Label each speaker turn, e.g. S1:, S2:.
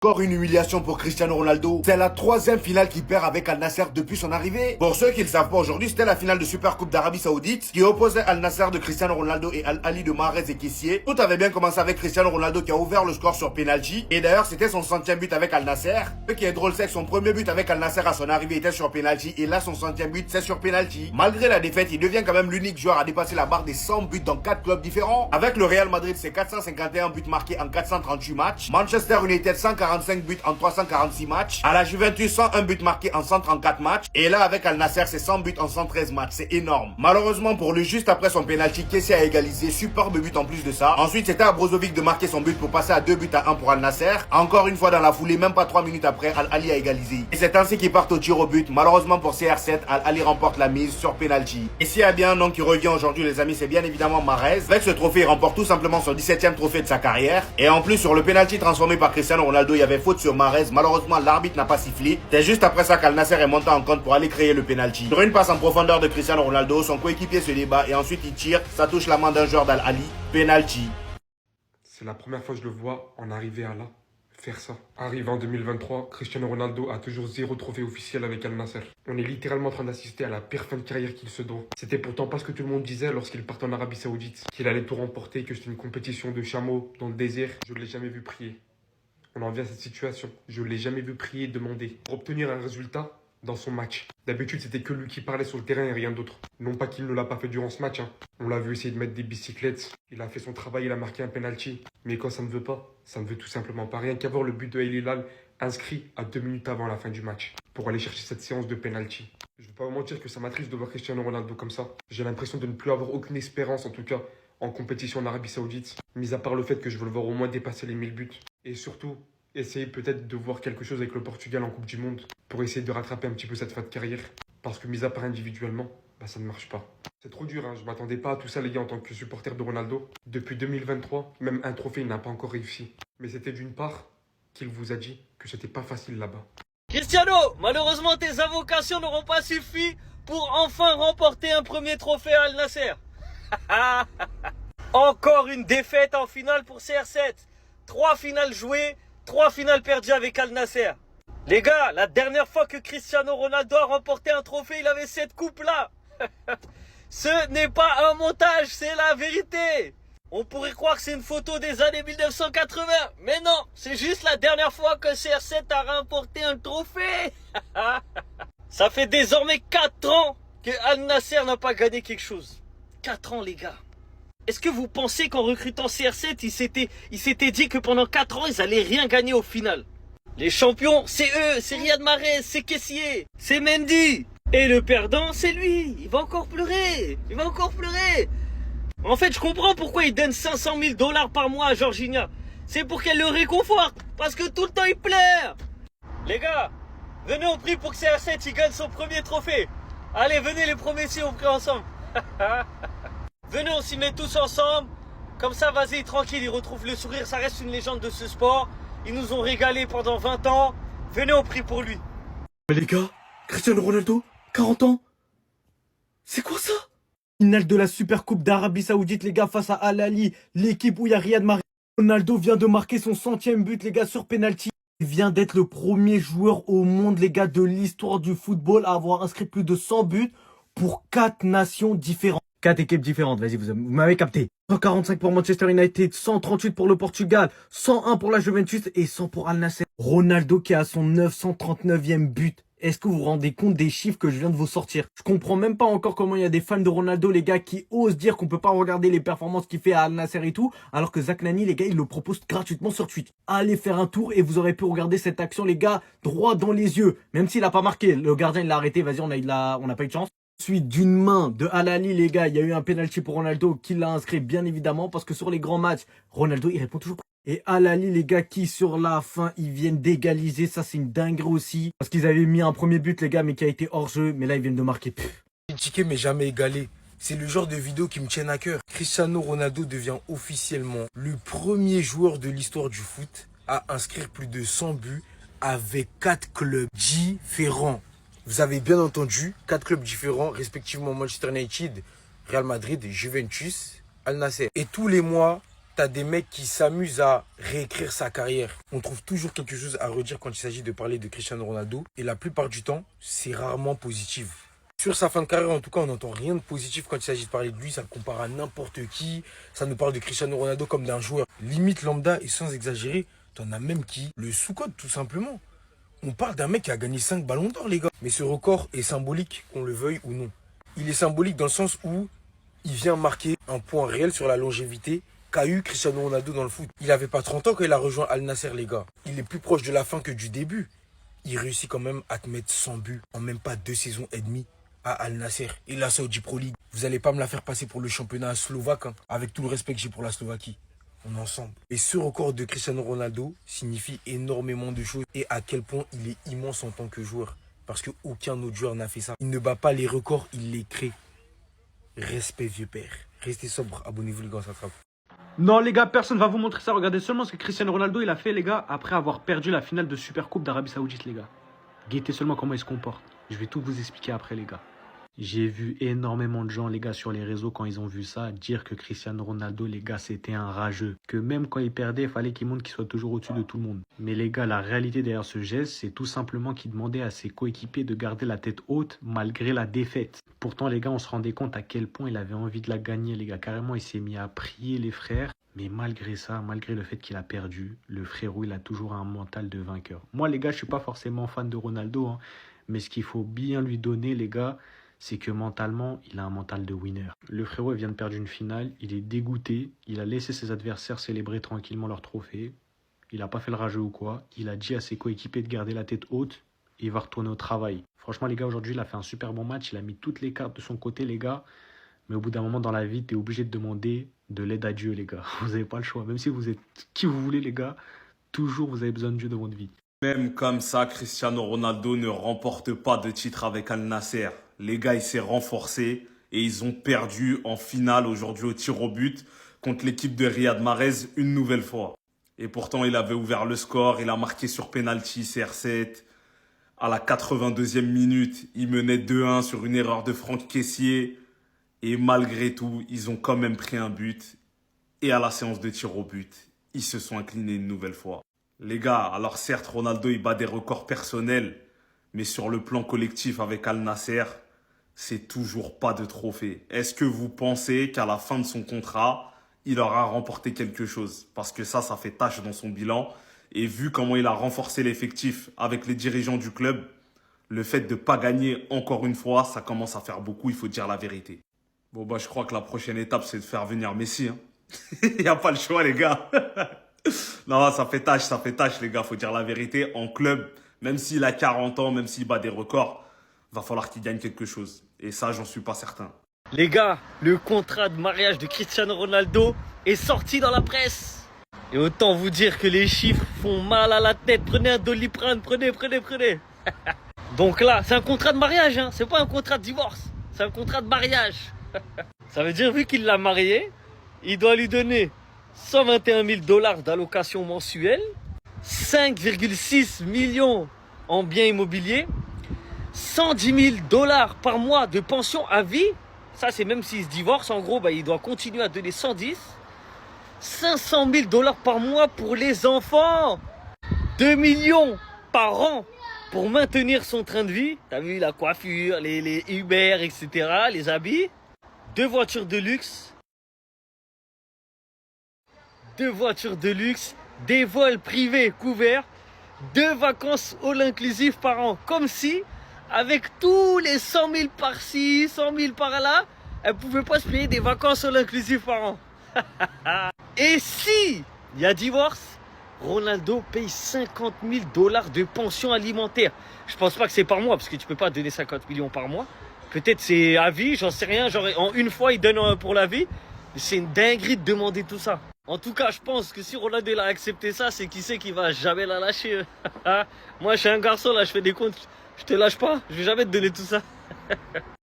S1: Encore une humiliation pour Cristiano Ronaldo. C'est la troisième finale qu'il perd avec Al Nassr depuis son arrivée. Pour ceux qui ne le savent pas aujourd'hui, c'était la finale de Super Coupe d'Arabie Saoudite qui opposait Al Nassr de Cristiano Ronaldo et Al Ahly de Mahrez et Kessié. Tout avait bien commencé avec Cristiano Ronaldo qui a ouvert le score sur penalty. Et d'ailleurs, c'était son 100e but avec Al Nassr. Ce qui est drôle, c'est que son premier but avec Al Nassr à son arrivée était sur penalty. Et là, son 100e but, c'est sur penalty. Malgré la défaite, il devient quand même l'unique joueur à dépasser la barre des 100 buts dans 4 clubs différents. Avec le Real Madrid, c'est 451 buts marqués en 438 matchs. Manchester United, 145 buts en 346 matchs. À la Juventus, 101 buts marqués en 134 matchs. Et là, avec Al Nassr, c'est 100 buts en 113 matchs. C'est énorme. Malheureusement pour lui, juste après son penalty, Kessié a égalisé. Superbe but en plus de ça. Ensuite, c'était à Brozovic de marquer son but pour passer à 2 buts à 1 pour Al Nassr. Encore une fois dans la foulée, même pas 3 minutes après, Al Ahly a égalisé. Et c'est ainsi qu'ils partent au tir au but. Malheureusement pour CR7, Al Ahly remporte la mise sur penalty. Et s'il y a bien un nom qui revient aujourd'hui, les amis, c'est bien évidemment Mahrez. Avec ce trophée, il remporte tout simplement son 17e trophée de sa carrière. Et en plus, sur le penalty transformé par Cristiano Ronaldo, il y avait faute sur Mahrez. Malheureusement, l'arbitre n'a pas sifflé. C'est juste après ça qu'Al Nassr est monté en compte pour aller créer le penalty. Sur une passe en profondeur de Cristiano Ronaldo, son coéquipier se débat et ensuite il tire. Ça touche la main d'un joueur d'Al Ahly. Penalty.
S2: C'est la première fois que je le vois en arriver à là, faire ça. Arrivé en 2023, Cristiano Ronaldo a toujours 0 trophée officiel avec Al Nassr. On est littéralement en train d'assister à la pire fin de carrière qu'il se doit. C'était pourtant pas ce que tout le monde disait lorsqu'il part en Arabie Saoudite, qu'il allait tout remporter, que c'était une compétition de chameaux dans le désert. Je ne l'ai jamais vu prier. On en vient à cette situation. Je ne l'ai jamais vu prier et demander pour obtenir un résultat dans son match. D'habitude, c'était que lui qui parlait sur le terrain et rien d'autre. Non pas qu'il ne l'a pas fait durant ce match. On l'a vu essayer de mettre des bicyclettes. Il a fait son travail, il a marqué un penalty. Mais quand ça ne veut pas, ça ne veut tout simplement pas. Rien qu'avoir le but de El Hilal inscrit à 2 minutes avant la fin du match pour aller chercher cette séance de penalty. Je ne vais pas vous mentir que ça m'attriste de voir Cristiano Ronaldo comme ça. J'ai l'impression de ne plus avoir aucune espérance, en tout cas, en compétition en Arabie Saoudite. Mis à part le fait que je veux le voir au moins dépasser les 1000 buts. Et surtout, essayer peut-être de voir quelque chose avec le Portugal en Coupe du Monde pour essayer de rattraper un petit peu cette fin de carrière. Parce que mis à part individuellement, ça ne marche pas. C'est trop dur, je m'attendais pas à tout ça les gars en tant que supporter de Ronaldo. Depuis 2023, même un trophée il n'a pas encore réussi. Mais c'était d'une part qu'il vous a dit que c'était pas facile là-bas.
S3: Cristiano, malheureusement tes invocations n'auront pas suffi pour enfin remporter un premier trophée à Al Nassr. Encore une défaite en finale pour CR7. 3 finales jouées, 3 finales perdues avec Al Nassr. Les gars, la dernière fois que Cristiano Ronaldo a remporté un trophée, il avait cette coupe-là. Ce n'est pas un montage, c'est la vérité. On pourrait croire que c'est une photo des années 1980. Mais non, c'est juste la dernière fois que CR7 a remporté un trophée. Ça fait désormais 4 ans que Al Nassr n'a pas gagné quelque chose. 4 ans les gars. Est-ce que vous pensez qu'en recrutant CR7, il s'était dit que pendant 4 ans, ils allaient rien gagner au final? Les champions, c'est eux, c'est Riyad Mahrez, c'est Kessié, c'est Mendy. Et le perdant, c'est lui. Il va encore pleurer. Il va encore pleurer. En fait, je comprends pourquoi il donne 500 000 $ par mois à Georgina. C'est pour qu'elle le réconforte. Parce que tout le temps, il pleure. Les gars, venez au prix pour que CR7 il gagne son premier trophée. Allez, venez les promesses, on prie ensemble. Venez, on s'y met tous ensemble. Comme ça, vas-y, tranquille, il retrouve le sourire. Ça reste une légende de ce sport. Ils nous ont régalé pendant 20 ans. Venez, on prie pour lui.
S4: Mais les gars, Cristiano Ronaldo, 40 ans. C'est quoi ça? Finale de la Super Coupe d'Arabie Saoudite, les gars, face à Al Ahly. L'équipe où il y a Riyad Mahrez. Ronaldo vient de marquer son 100e but, les gars, sur penalty. Il vient d'être le premier joueur au monde, les gars, de l'histoire du football à avoir inscrit plus de 100 buts pour 4 nations différentes. 4 équipes différentes, vas-y, vous m'avez capté. 145 pour Manchester United, 138 pour le Portugal, 101 pour la Juventus et 100 pour Al Nassr. Ronaldo qui a son 939e but. Est-ce que vous vous rendez compte des chiffres que je viens de vous sortir? Je comprends même pas encore comment il y a des fans de Ronaldo, les gars, qui osent dire qu'on peut pas regarder les performances qu'il fait à Al Nassr et tout, alors que Zach Nani, les gars, il le propose gratuitement sur Twitch. Allez faire un tour et vous aurez pu regarder cette action, les gars, droit dans les yeux. Même s'il a pas marqué, le gardien il l'a arrêté, vas-y, on n'a pas eu de chance. Ensuite, d'une main de Al Ahly, les gars, il y a eu un penalty pour Ronaldo qui l'a inscrit, bien évidemment, parce que sur les grands matchs, Ronaldo, il répond toujours pas. Et Al Ahly, les gars, qui sur la fin, ils viennent d'égaliser, ça c'est une dinguerie aussi. Parce qu'ils avaient mis un premier but, les gars, mais qui a été hors jeu, mais là ils viennent de marquer.
S5: Critiqué mais jamais égalé. C'est le genre de vidéo qui me tienne à cœur. Cristiano Ronaldo devient officiellement le premier joueur de l'histoire du foot à inscrire plus de 100 buts avec 4 clubs différents. Vous avez bien entendu, 4 clubs différents, respectivement Manchester United, Real Madrid, Juventus, Al Nassr. Et tous les mois, t'as des mecs qui s'amusent à réécrire sa carrière. On trouve toujours quelque chose à redire quand il s'agit de parler de Cristiano Ronaldo. Et la plupart du temps, c'est rarement positif. Sur sa fin de carrière, en tout cas, on n'entend rien de positif quand il s'agit de parler de lui. Ça le compare à n'importe qui. Ça nous parle de Cristiano Ronaldo comme d'un joueur limite lambda et sans exagérer. T'en as même qui le sous-cotent tout simplement. On parle d'un mec qui a gagné 5 ballons d'or, les gars. Mais ce record est symbolique, qu'on le veuille ou non. Il est symbolique dans le sens où il vient marquer un point réel sur la longévité qu'a eu Cristiano Ronaldo dans le foot. Il n'avait pas 30 ans quand il a rejoint Al Nasser, les gars. Il est plus proche de la fin que du début. Il réussit quand même à te mettre 100 buts en même pas 2 saisons et demie à Al Nasser et la Saudi Pro League. Vous allez pas me la faire passer pour le championnat slovaque, hein, avec tout le respect que j'ai pour la Slovaquie. On est ensemble. Et ce record de Cristiano Ronaldo signifie énormément de choses et à quel point il est immense en tant que joueur. Parce qu'aucun autre joueur n'a fait ça. Il ne bat pas les records, il les crée. Respect, vieux père. Restez sobre, abonnez-vous les gars, ça trappe.
S4: Non les gars, personne va vous montrer ça. Regardez seulement ce que Cristiano Ronaldo il a fait les gars après avoir perdu la finale de Supercoupe d'Arabie Saoudite les gars. Guettez seulement comment il se comporte. Je vais tout vous expliquer après les gars. J'ai vu énormément de gens les gars sur les réseaux quand ils ont vu ça dire que Cristiano Ronaldo les gars c'était un rageux. Que même quand il perdait il fallait qu'il montre qu'il soit toujours au-dessus de tout le monde. Mais les gars la réalité derrière ce geste c'est tout simplement qu'il demandait à ses coéquipiers de garder la tête haute malgré la défaite. Pourtant les gars on se rendait compte à quel point il avait envie de la gagner les gars. Carrément il s'est mis à prier les frères. Mais malgré ça, malgré le fait qu'il a perdu, le frérot il a toujours un mental de vainqueur. Moi les gars je suis pas forcément fan de Ronaldo hein, mais ce qu'il faut bien lui donner les gars c'est que mentalement, il a un mental de winner. Le frérot il vient de perdre une finale, il est dégoûté, il a laissé ses adversaires célébrer tranquillement leur trophée, il n'a pas fait le rageux ou quoi, il a dit à ses coéquipiers de garder la tête haute et il va retourner au travail. Franchement les gars, aujourd'hui il a fait un super bon match, il a mis toutes les cartes de son côté les gars, mais au bout d'un moment dans la vie, tu es obligé de demander de l'aide à Dieu les gars, vous n'avez pas le choix, même si vous êtes qui vous voulez les gars, toujours vous avez besoin de Dieu dans votre vie.
S1: Même comme ça, Cristiano Ronaldo ne remporte pas de titre avec Al Nasser. Les gars, il s'est renforcé et ils ont perdu en finale aujourd'hui au tir au but contre l'équipe de Riyad Mahrez une nouvelle fois. Et pourtant, il avait ouvert le score, il a marqué sur penalty CR7. À la 82e minute, il menait 2-1 sur une erreur de Franck Kessié. Et malgré tout, ils ont quand même pris un but. Et à la séance de tir au but, ils se sont inclinés une nouvelle fois. Les gars, alors certes, Ronaldo, il bat des records personnels, mais sur le plan collectif avec Al Nasser, c'est toujours pas de trophée. Est-ce que vous pensez qu'à la fin de son contrat, il aura remporté quelque chose? Parce que ça fait tâche dans son bilan. Et vu comment il a renforcé l'effectif avec les dirigeants du club, le fait de ne pas gagner encore une fois, ça commence à faire beaucoup, il faut dire la vérité. Bon, bah, je crois que la prochaine étape, c'est de faire venir Messi. Hein. Il n'y a pas le choix, les gars. Non, ça fait tâche, les gars. Faut dire la vérité. En club, même s'il a 40 ans, même s'il bat des records, va falloir qu'il gagne quelque chose. Et ça, j'en suis pas certain.
S3: Les gars, le contrat de mariage de Cristiano Ronaldo est sorti dans la presse. Et autant vous dire que les chiffres font mal à la tête. Prenez un Doliprane, prenez. Donc là, c'est un contrat de mariage, hein. C'est pas un contrat de divorce. C'est un contrat de mariage. Ça veut dire, vu qu'il l'a marié, il doit lui donner 121 000 $ d'allocation mensuelle, 5,6 millions en biens immobiliers, 110 000 $ par mois de pension à vie. Ça, c'est même s'il se divorce. En gros, bah, il doit continuer à donner 110. 500 000 $ par mois pour les enfants. 2 millions par an pour maintenir son train de vie. T'as vu, la coiffure, les Uber, etc., les habits. 2 voitures de luxe. 2 voitures de luxe, des vols privés couverts, 2 vacances all inclusives par an. Comme si, avec tous les 100 000 par-ci, 100 000 par-là, elle ne pouvait pas se payer des vacances all inclusives par an. Et si il y a divorce, Ronaldo paye 50 000 $ de pension alimentaire. Je pense pas que c'est par mois, parce que tu peux pas donner 50 millions par mois. Peut-être c'est à vie, j'en sais rien. Genre, en une fois, il donne pour la vie. C'est une dinguerie de demander tout ça. En tout cas, je pense que si Ronaldo a accepté ça, c'est qu'il sait qu'il va jamais la lâcher. Moi, je suis un garçon, là, je fais des comptes. Je te lâche pas, je vais jamais te donner tout ça.